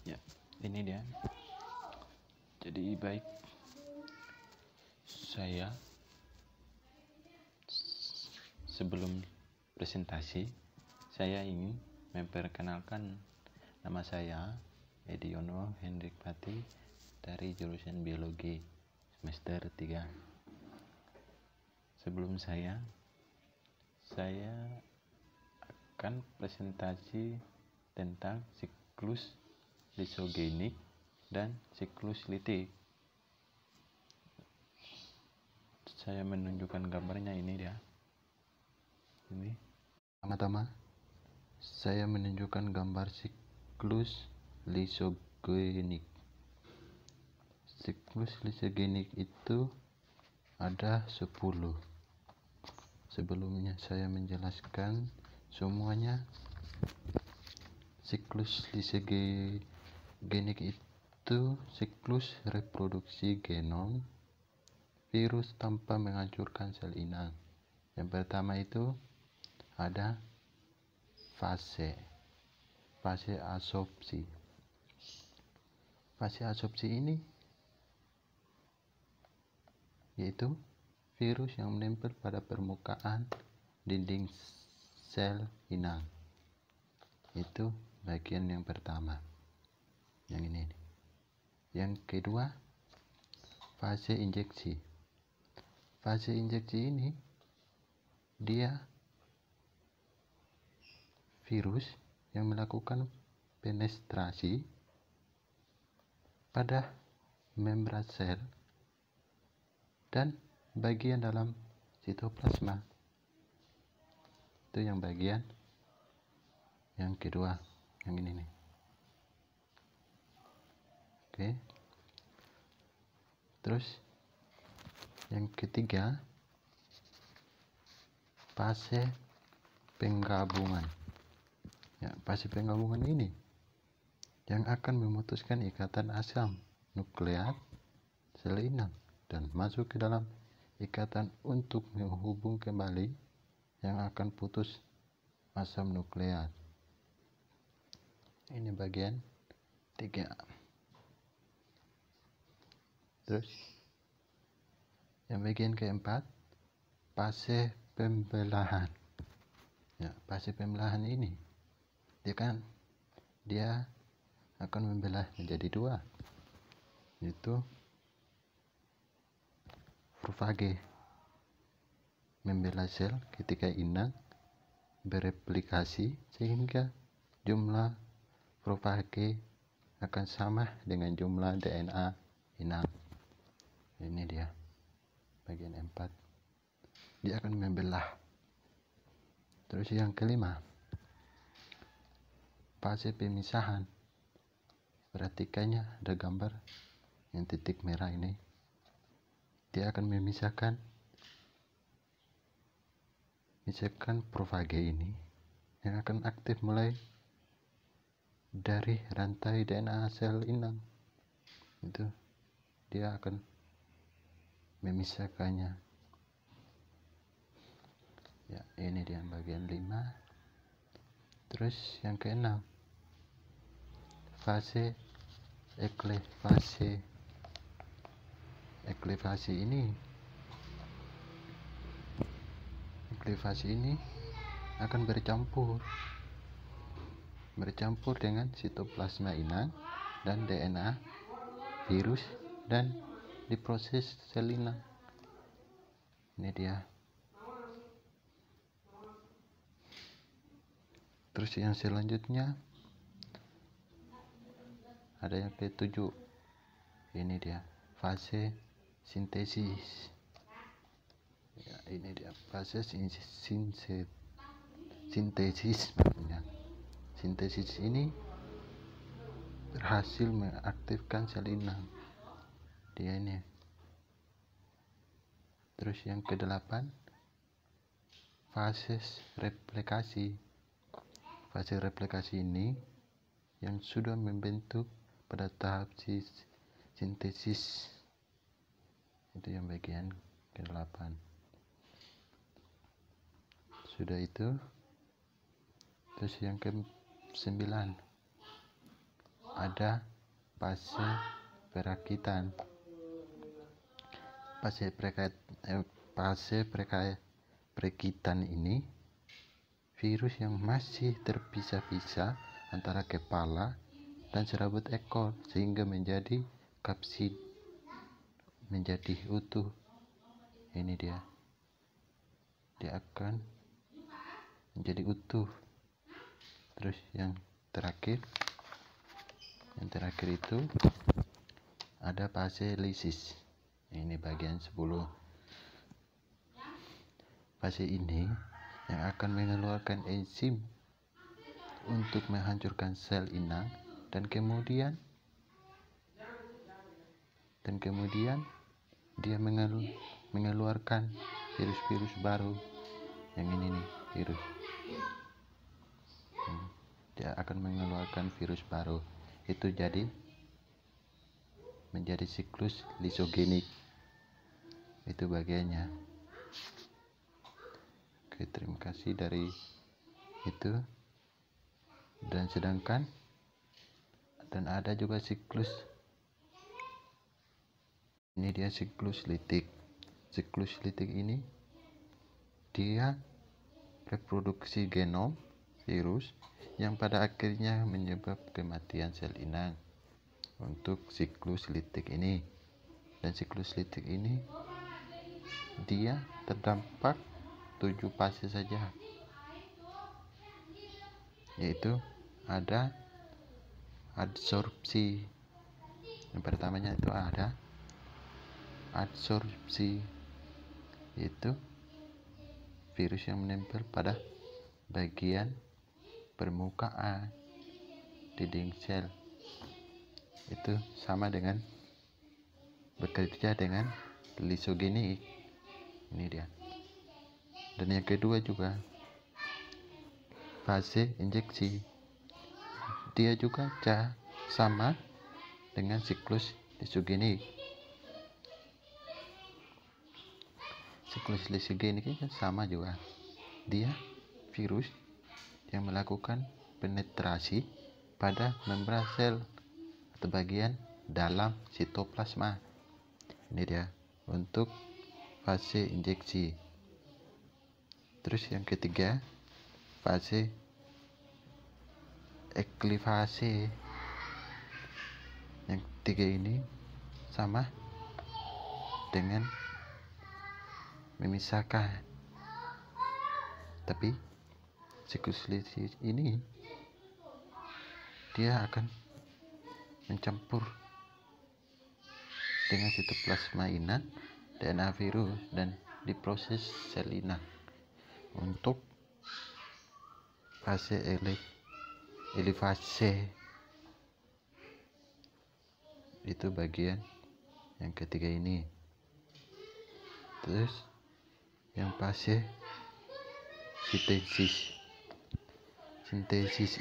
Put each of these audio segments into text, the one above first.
Ya, ini dia. Jadi baik, saya sebelum presentasi saya ingin memperkenalkan nama saya Ediono Hendrik Pati dari jurusan biologi semester 3. Sebelum saya akan presentasi tentang siklus lisogenik dan siklus litik. Saya menunjukkan gambarnya, ini dia. Ini. Pertama-tama saya menunjukkan gambar siklus lisogenik. Siklus lisogenik itu ada 10. Sebelumnya saya menjelaskan semuanya. Siklus lisogenik itu siklus reproduksi genom virus tanpa menghancurkan sel inang. Yang pertama itu ada fase adsorpsi. Fase adsorpsi ini yaitu virus yang menempel pada permukaan dinding sel inang. Itu bagian yang pertama, yang ini. Yang kedua, fase injeksi. Fase injeksi ini dia virus yang melakukan penetrasi pada membran sel dan bagian dalam sitoplasma. Itu yang bagian yang kedua, yang ini nih. Oke. Terus yang ketiga, fase penggabungan. Ya, fase penggabungan ini yang akan memutuskan ikatan asam nukleat sel inang dan masuk ke dalam ikatan untuk menghubung kembali yang akan putus asam nukleat. Ini bagian 3. Terus yang bagian keempat, fase pembelahan. Ya, fase pembelahan ini dia akan membelah menjadi 2, yaitu profage, membelah sel ketika inang bereplikasi sehingga jumlah profage akan sama dengan jumlah DNA inang. Ini dia bagian 4, dia akan membelah. Terus yang kelima, fase pemisahan. Perhatikannya, ada gambar yang titik merah ini. Dia akan memisahkan profage ini yang akan aktif mulai dari rantai DNA sel inang. Itu dia akan memisahkannya. Ya, ini dia bagian 5. Terus yang keenam, fase eklevasi. Eklevasi ini akan bercampur dengan sitoplasma inang dan DNA virus dan diproses sel inang. Ini dia. Terus yang selanjutnya ada yang ke-7. Ini dia, fase sintesis. Ya, ini dia fase sintesis. Sintesis ini berhasil mengaktifkan sel inang. Dia ini. Terus yang ke-8, fase replikasi. Fase replikasi ini yang sudah membentuk pada tahap sintesis. Itu yang bagian ke-8. Sudah itu. Terus yang ke-9, ada fase perakitan. Fase perakitan ini virus yang masih terpisah-pisah antara kepala dan serabut ekor sehingga menjadi kapsid, menjadi utuh. Ini dia akan menjadi utuh. Terus yang terakhir itu ada fase lisis. Ini bagian 10. Fase ini yang akan mengeluarkan enzim untuk menghancurkan sel inang dan kemudian dia mengeluarkan virus-virus baru. Yang ini nih, virus. Dia akan mengeluarkan virus baru. Itu menjadi siklus lisogenik. Itu bagiannya. Oke, terima kasih dari itu. Dan ada juga siklus. Ini dia siklus litik. Siklus litik ini dia reproduksi genom virus yang pada akhirnya menyebabkan kematian sel inang. Untuk siklus litik ini, dan siklus litik ini dia terdampak 7 fase saja, yaitu ada adsorpsi. Yang pertamanya itu ada adsorpsi, yaitu virus yang menempel pada bagian permukaan dinding sel. Itu sama dengan bekerja dengan lisogenik. Ini dia. Dan yang kedua juga fase injeksi. Dia juga sama dengan siklus lisogenik. Siklus lisogenik ini sama juga. Dia virus yang melakukan penetrasi pada membran sel atau bagian dalam sitoplasma. Ini dia untuk fase injeksi. Terus yang ketiga, fase eklivase. Yang ketiga ini sama dengan memisahkan, tapi siklus lisis ini dia akan mencampur dengan sitoplasma inang, DNA virus, dan diproses sel inang. Untuk fase elivase itu bagian yang ketiga ini. Terus yang fase sintesis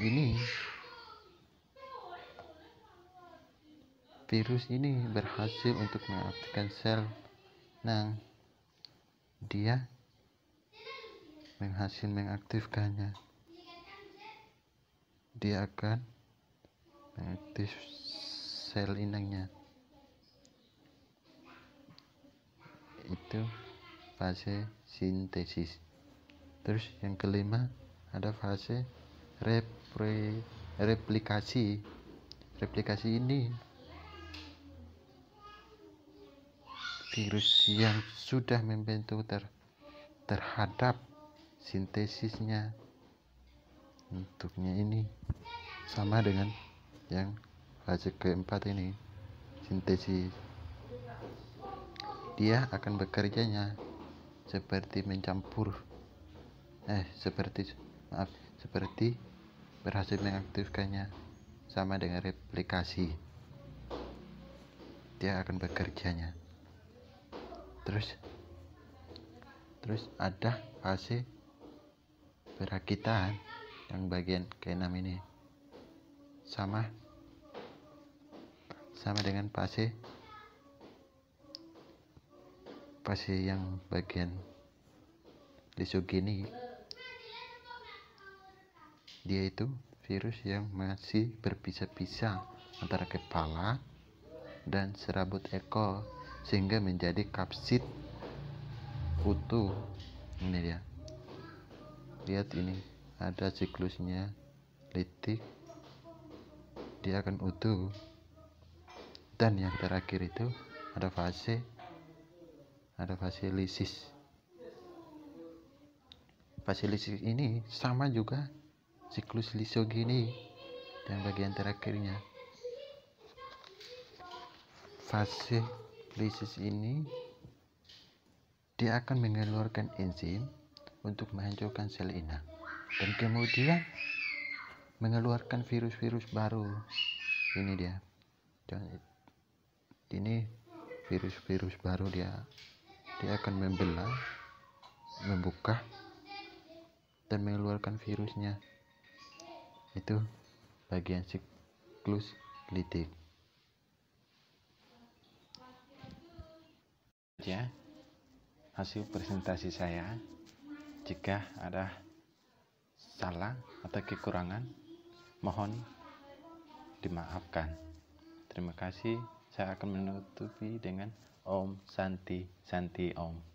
ini, virus ini berhasil untuk mengaktifkan sel inang. Dia berhasil mengaktifkannya. Dia akan mengaktif sel inangnya. Itu fase sintesis. Terus yang kelima ada fase replikasi. Replikasi ini virus yang sudah membentuk terhadap sintesisnya. Bentuknya ini sama dengan yang fase keempat ini, sintesis. Dia akan bekerjanya seperti berhasil mengaktifkannya, sama dengan replikasi. Dia akan bekerjanya. Terus ada fase perakitan yang bagian ke-6 ini. Sama dengan fase yang bagian lisogenik. Dia itu virus yang masih berpisah-pisah antara kepala dan serabut ekor sehingga menjadi kapsid utuh. Ini dia, lihat ini ada siklusnya litik, dia akan utuh. Dan yang terakhir itu ada fase lisis. Fase lisis ini sama juga siklus lisogeni yang bagian terakhirnya. Fase lisis ini dia akan mengeluarkan enzim untuk menghancurkan sel inang dan kemudian mengeluarkan virus-virus baru. Ini dia, ini virus-virus baru, dia akan membelah, membuka dan mengeluarkan virusnya. Itu bagian siklus litik. Ya, hasil presentasi saya. Jika ada salah atau kekurangan, mohon dimaafkan. Terima kasih. Saya akan menutupi dengan Om Santi Santi Om.